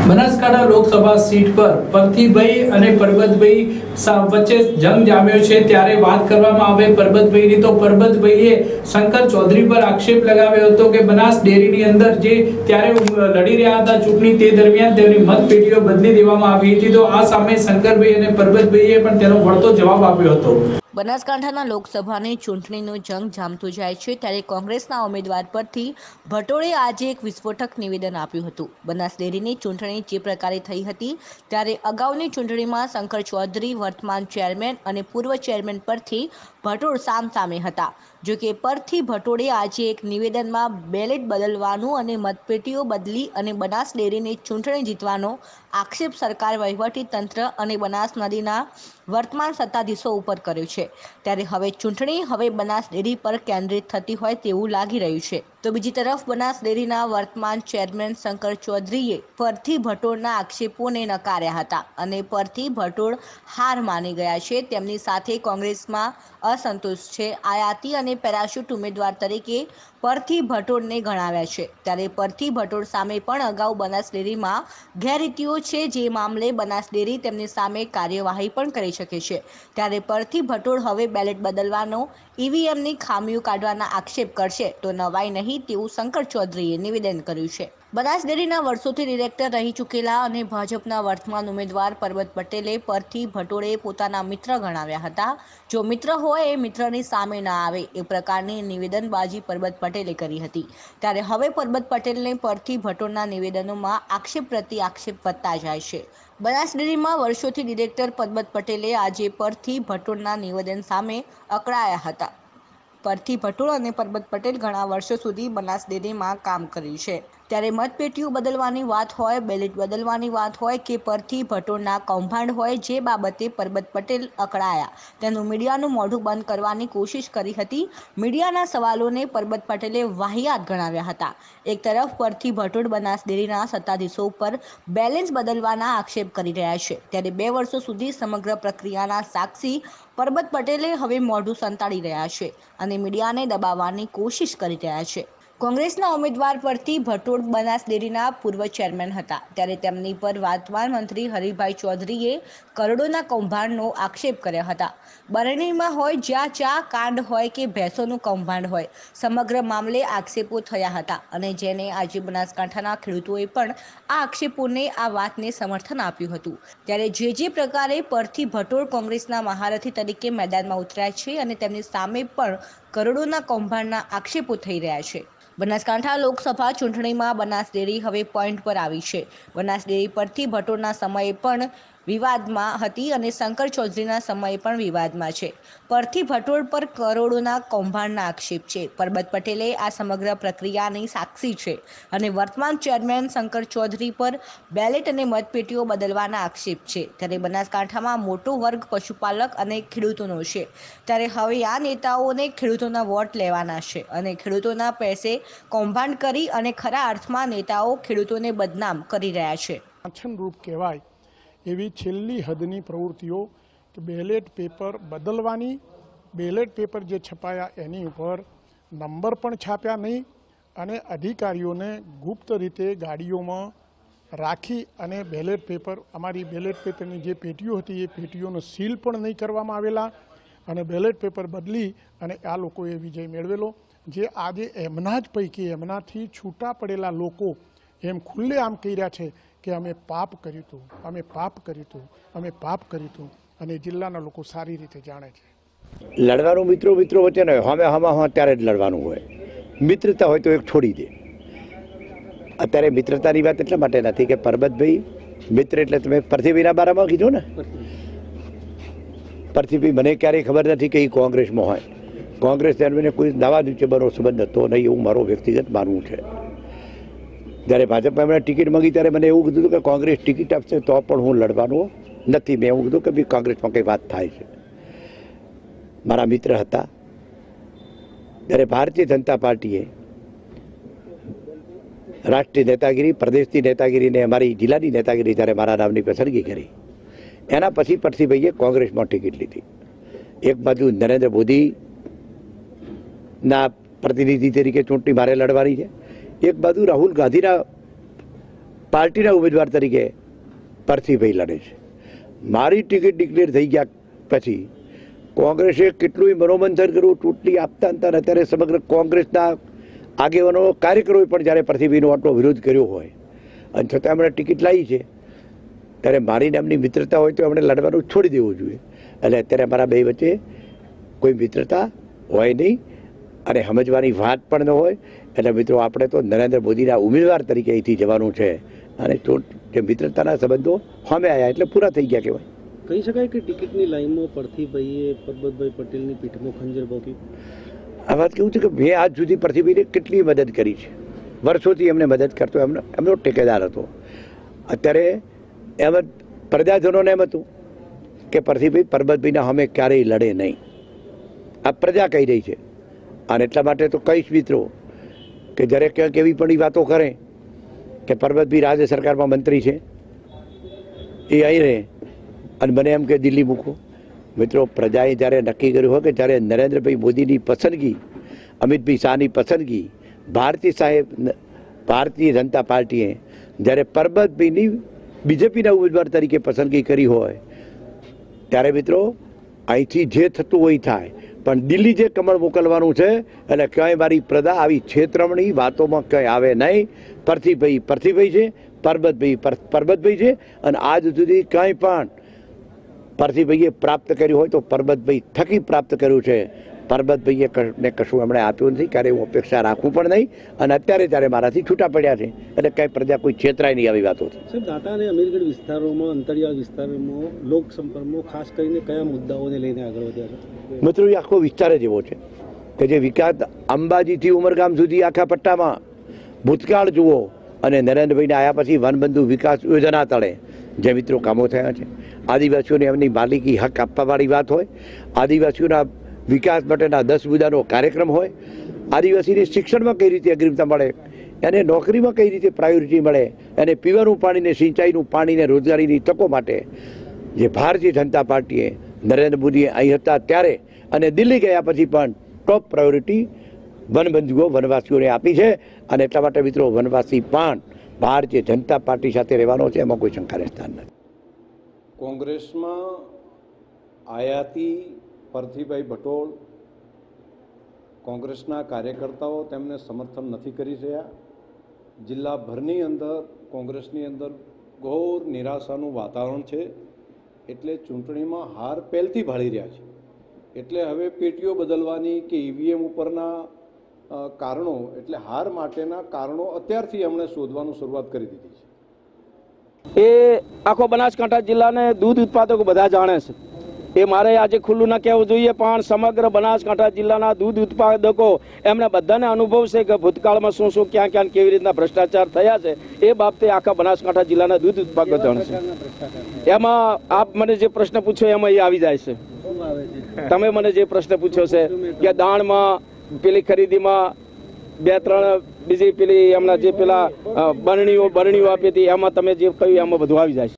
Banaskantha Lok Sabha seat પર પરથીભાઈ અને પરબતભાઈ વચ્ચે જંગ જામ્યો છે। ત્યારે વાત કરવામાં આવે પરબતભાઈની તો પરબતભાઈએ શંકર ચૌધરી પર આક્ષેપ લગાવ્યો હતો કે બનાસ ડેરીની અંદર જે ત્યારે લડી રહ્યા હતા ચૂંટણી તે દરમિયાન તેમની મતપેટીઓ બદલી દેવામાં આવી હતી। તો આ સામે શંકરભાઈ અને પરબતભાઈએ પણ તેનો વળતો જવાબ આપ્યો હતો। બનાસકાંઠાના લોકસભાની ચૂંટણીનો જંગ જામતો જાય છે ત્યારે કોંગ્રેસના ઉમેદવાર પરથી ભટોળે આજે એક વિસ્ફોટક નિવેદન આપ્યું હતું। બનાસ ડેરીની ચૂંટણી જે પ્રકારે થઈ હતી ત્યારે અગાઉની ચૂંટણીમાં શંકર ચૌધરી વર્તમાન ચેરમેન અને પૂર્વ ચેરમેન પરથી ભટોળ સામસામે હતા। જો કે પરથી ભટોળે આજે એક નિવેદનમાં બેલેટ બદલવાનું અને મતપેટીઓ બદલી અને બનાસ ડેરીની ચૂંટણી જીતવાનો આક્ષેપ સરકાર, વહીવટી તંત્ર અને બનાસ નદીના વર્તમાન સત્તાધીશો ઉપર કર્યો છે। ત્યારે હવે ચૂંટણી હવે બનાસ ડેરી પર કેન્દ્રિત થતી હોય તેવું લાગી રહ્યું છે। તો બીજી તરફ બનાસ ડેરીના વર્તમાન ચેરમેન શંકર ચૌધરીએ પરથી ભટોળના આક્ષેપોને નકાર્યા હતા અને પરથી ભટોળ હાર માની ગયા છે। તેમની સાથે કોંગ્રેસમાં અસંતોષ છે। આયાતી અને પેરાશૂટ ઉમેદવાર તરીકે પરથી ભટોળને ગણાવ્યા છે। ત્યારે પરથી ભટોળ સામે પણ અગાઉ બનાસ ડેરીમાં ગેરરીતિઓ છે, જે મામલે બનાસ ડેરી તેમની સામે કાર્યવાહી પણ કરી શકે છે। ત્યારે પરથી ભટોળ હવે બેલેટ બદલવાનો, ઈવીએમની ખામીઓ કાઢવાના આક્ષેપ કરશે તો નવાઈ નહીં તેવું શંકર ચૌધરીએ નિવેદન કર્યું છે। બનાસ ડેરીના વર્ષોથી ડિરેક્ટર રહી ચૂકેલા અને ભાજપના વર્તમાન ઉમેદવાર પરબત પટેલે પરથી ભટોળે પોતાના મિત્ર ગણાવ્યા હતા। જો મિત્ર હોય એ મિત્રની સામે ના આવે એ પ્રકારની નિવેદનબાજી પરબત પટેલે કરી હતી। ત્યારે હવે પરબત પટેલને પરથી ભટોળના નિવેદનોમાં આક્ષેપ પ્રતિ આક્ષેપ વધતા જાય છે। બનાસ ડેરીમાં વર્ષોથી ડિરેક્ટર પરબત પટેલે આજે પરથી ભટોળના નિવેદન સામે અકળાયા હતા। પરથી ભટોળ અને પરબત પટેલ ઘણા વર્ષો સુધી બનાસ ડેરીમાં કામ કર્યું છે। ત્યારે મતપેટીઓ બદલવાની વાત હોય, બેલેટ બદલવાની વાત હોય કે પરથી ભટોળના કૌભાંડ હોય, જે બાબતે પરબત પટેલ અકળાયા તેનું મીડિયાનું મોઢું બંધ કરવાની કોશિશ કરી હતી। મીડિયાના સવાલોને પરબત પટેલે વાહિયાત ગણાવ્યા હતા। એક તરફ પરથી ભટોળ બનાસ ડેરીના સત્તાધીશો ઉપર બેલેન્સ બદલવાના આક્ષેપ કરી રહ્યા છે, ત્યારે 2 વર્ષો સુધી સમગ્ર પ્રક્રિયાના સાક્ષી પરબત પટેલે હવે મોઢું સંતાડી રહ્યા છે અને મીડિયાને દબાવવાની કોશિશ કરી રહ્યા છે। કોંગ્રેસના ઉમેદવાર પરથી ભટોળ બનાસ ડેરીના પૂર્વ ચેરમેન હતા, ત્યારે તેમની પર વર્તમાન મંત્રી હરિભાઈ ચૌધરીએ કરોડોના કૌભાંડનો આક્ષેપ કર્યા હતા। બરણીમાં હોય, જ્યાં ચા કાંડ હોય કે ભેંસોનું કૌભાંડ હોય, સમગ્ર મામલે આક્ષેપો થયા હતા અને જેને આજે બનાસકાંઠાના ખેડૂતોએ પણ આ આક્ષેપોને, આ વાતને સમર્થન આપ્યું હતું। ત્યારે જે પ્રકારે પરથી ભટોળ કોંગ્રેસના મહારથી તરીકે મેદાનમાં ઉતર્યા છે અને તેમની સામે પણ કરોડોના કૌભાંડના આક્ષેપો થઈ રહ્યા છે। બનાસકાંઠા લોકસભા ચૂંટણીમાં બનાસ ડેરી હવે પોઈન્ટ પર આવી છે। બનાસ ડેરી પરથી ભટોળના સમયે પણ વિવાદમાં હતી અને શંકર ચૌધરીના સમયે પણ વિવાદમાં છે। પરથી ભટોળ પર કરોડોના કૌભાંડના આક્ષેપ છે। પરબત પટેલે આ સમગ્ર પ્રક્રિયાની સાક્ષી છે અને વર્તમાન ચેરમેન શંકર ચૌધરી પર બેલેટ અને મતપેટીઓ બદલવાના આક્ષેપ છે। ત્યારે બનાસકાંઠામાં મોટો વર્ગ પશુપાલક અને ખેડૂતોનો છે। ત્યારે હવે આ નેતાઓને ખેડૂતોના વોટ લેવાના છે અને ખેડૂતોના પૈસે કૌભાંડ કરી અને ખરા અર્થમાં નેતાઓ ખેડૂતોને બદનામ કરી રહ્યા છે। રૂપ કહેવાય એવી છેલ્લી હદની પ્રવૃત્તિઓ કે બેલેટ પેપર બદલવાની, બેલેટ પેપર જે છપાયા એની ઉપર નંબર પણ છાપ્યા નહીં અને અધિકારીઓને ગુપ્ત રીતે ગાડીઓમાં રાખી અને બેલેટ પેપર, અમારી બેલેટ પેપરની જે પેટીઓ હતી એ પેટીઓનો સીલ પણ નહીં કરવામાં આવેલા અને બેલેટ પેપર બદલી અને આ લોકોએ વિજય મેળવેલો। જે આજે એમના જ પૈકી, એમનાથી છૂટા પડેલા લોકો એમ ખુલ્લે આમ કહી રહ્યા છે કે અમે પાપ કર્યું હતું, અમે પાપ કર્યું હતું, અમે પાપ કર્યું હતું અને જિલ્લાના લોકો સારી રીતે જાણે છે। લડવાનું મિત્રો વચ્ચે ન હોય, હમે ત્યારે જ લડવાનું હોય। મિત્રતા હોય તો એક છોડી દે। અત્યારે મિત્રતાની વાત એટલા માટે નથી કે પરબતભાઈ મિત્ર એટલે તમે પરથીભાઈના બારામાં કીધું ને, પરથીભાઈ મને ક્યારેય ખબર નથી કે એ કોંગ્રેસમાં હોય। કોંગ્રેસ દરમિયાન કોઈ દાવા નીચેનો સંબંધ હતો નહીં એવું મારો વ્યક્તિગત માનવું છે। જ્યારે ભાજપમાં એમણે ટિકિટ માંગી ત્યારે મને એવું કીધું કે કોંગ્રેસ ટિકિટ આપશે તો પણ હું લડવાનું નથી। મેં એવું કીધું કે ભાઈ કોંગ્રેસમાં કંઈ વાત થાય છે। મારા મિત્ર હતા। જ્યારે ભારતીય જનતા પાર્ટીએ રાષ્ટ્રીય નેતાગીરી, પ્રદેશની નેતાગીરીને અમારી જિલ્લાની નેતાગીરી જ્યારે મારા નામની પસંદગી કરી, એના પછી પરથીભાઈએ કોંગ્રેસમાં ટિકિટ લીધી। એક બાજુ નરેન્દ્ર મોદીના પ્રતિનિધિ તરીકે ચૂંટણી મારે લડવાની છે, એક બાજુ રાહુલ ગાંધીના પાર્ટીના ઉમેદવાર તરીકે પરથીભાઈ લડે છે. મારી ટિકિટ ડિક્લેર થઈ ગયા પછી કોંગ્રેસે કેટલું મનોમંથન કર્યું, ચૂંટણી આપતા હતા. અત્યારે સમગ્ર કોંગ્રેસના આગેવાનો કાર્યકરોએ પણ જ્યારે પરથીભાઈનો આટલો વિરોધ કર્યો હોય અને છતાં એમણે ટિકિટ લાવી છે, ત્યારે મારી નામની મિત્રતા હોય તો એમણે લડવાનું છોડી દેવું જોઈએ. એટલે અત્યારે અમારા બે વચ્ચે કોઈ મિત્રતા હોય નહીં અને સમજવાની વાત પણ ન હોય. એટલે મિત્રો, આપણે તો નરેન્દ્ર મોદીના ઉમેદવાર તરીકે અહીંથી જવાનું છે અને જે મિત્રતાના સંબંધો સામે આવ્યા એટલે પૂરા થઈ ગયા કહેવાય. કહી શકાય કે ટિકિટની લાઈનમાં પરથીભાઈએ પરબતભાઈ પટેલની પીઠમાં ખંજર ભોગી. આ વાત કેવું છે કે મેં આજ સુધી પરથીભાઈને કેટલી મદદ કરી છે, વર્ષોથી એમને મદદ કરતો, એમનો ટેકેદાર હતો. અત્યારે એમ પ્રજાજનોને એમ હતું કે પરથીભાઈ પરબતભાઈના સામે ક્યારેય લડે નહીં. આ પ્રજા કહી રહી છે અને એટલા માટે તો કહીશ મિત્રો કે જ્યારે ક્યાંક એવી પણ વાતો કરે કે પરબતભાઈ રાજ્ય સરકારમાં મંત્રી છે, એ અહીં રહે અને મને એમ કે દિલ્હી મૂકો. મિત્રો, પ્રજાએ જ્યારે નક્કી કર્યું હોય કે જ્યારે નરેન્દ્રભાઈ મોદીની પસંદગી, અમિતભાઈ શાહની પસંદગી, ભારતીય જનતા પાર્ટીએ જ્યારે પરબતભાઈની બીજેપીના ઉમેદવાર તરીકે પસંદગી કરી હોય, ત્યારે મિત્રો અહીંથી જે થતું હોય થાય, પણ દિલ્હી જે કમળ મોકલવાનું છે એટલે ક્યાંય મારી પ્રજા આવી છેતરમણી વાતોમાં ક્યાંય આવે નહીં. પરથીભાઈ છે, પરબતભાઈ છે અને આજ સુધી કંઈ પણ પરથીભાઈએ પ્રાપ્ત કર્યું હોય તો પરબતભાઈ થકી પ્રાપ્ત કર્યું છે. પરબતભાઈએ કશું એમણે આપ્યું નથી, ક્યારે હું અપેક્ષા રાખું પણ નહીં. અને અત્યારે જ્યારે મારાથી છૂટા પડ્યા છે એટલે કંઈ પ્રજા કોઈ છેતરાય નહીં આવી વાતો. સાહેબ, દાંતા અને અમીરગઢ વિસ્તારોમાં, અંતરિયાળ વિસ્તારોમાં લોકસંપર્કમાં ખાસ કરીને કયા મુદ્દાઓને લઈને આગળ વધ્યા છે? મિત્રો, એ આખો વિસ્તાર જ એવો છે કે જે વિકાસ અંબાજીથી ઉમરગામ સુધી આખા પટ્ટામાં ભૂતકાળ જુઓ અને નરેન્દ્રભાઈને આવ્યા પછી વનબંધુ વિકાસ યોજના તળે જે મિત્રો કામો થયા છે, આદિવાસીઓને એમની માલિકી હક આપવાવાળી વાત હોય, આદિવાસીઓના વિકાસ માટેના 10 મુદ્દાનો કાર્યક્રમ હોય, આદિવાસીને શિક્ષણમાં કઈ રીતે અગ્રિમતા મળે, એને નોકરીમાં કઈ રીતે પ્રાયોરિટી મળે, એને પીવાનું પાણીને, સિંચાઈનું પાણીને, રોજગારીની તકો માટે જે ભારતીય જનતા પાર્ટીએ, નરેન્દ્ર મોદીએ અહીં હતા ત્યારે અને દિલ્હી ગયા પછી પણ ટોપ પ્રાયોરિટી વનબંધુઓ, વનવાસીઓને આપી છે. અને એટલા માટે મિત્રો, વનવાસી પણ ભારતીય જનતા પાર્ટી સાથે રહેવાનો છે, એમાં કોઈ શંકાને સ્થાન નથી. કોંગ્રેસમાં આયાતી પરથીભાઈ ભટોળ, કોંગ્રેસના કાર્યકર્તાઓ તેમને સમર્થન નથી કરી રહ્યા. જિલ્લાભરની અંદર કોંગ્રેસની અંદર ઘોર નિરાશાનું વાતાવરણ છે. એટલે ચૂંટણીમાં હાર પહેલથી ભાળી રહ્યા છે. એટલે હવે પેટીઓ બદલવાની કે ઈવીએમ ઉપરના કારણો, એટલે હાર માટેના કારણો અત્યારથી એમણે શોધવાનું શરૂઆત કરી દીધી છે. એ આખો બનાસકાંઠા જિલ્લાને દૂધ ઉત્પાદકો બધા જાણે છે. એ મારે આજે ખુલ્લું ન કહેવું જોઈએ, પણ સમગ્ર બનાસકાંઠા જિલ્લાના દૂધ ઉત્પાદકો એમને બધાને અનુભવ છે કે ભૂતકાળમાં શું શું ક્યાં ક્યાં કેવી રીતના ભ્રષ્ટાચાર થયા છે. એ બાબતે આખા બનાસકાંઠા જિલ્લાના દૂધ ઉત્પાદકો જાણે છે. એમાં આપ મને જે પ્રશ્ન પૂછ્યો એમાં એ આવી જાય છે. તમે મને જે પ્રશ્ન પૂછ્યો છે કે દાણમાં પેલી ખરીદીમાં 2-3 બીજી પેલી એમના જે પેલા બરણીઓ આપી હતી, એમાં તમે જે કહ્યું એમાં બધું આવી જાય છે.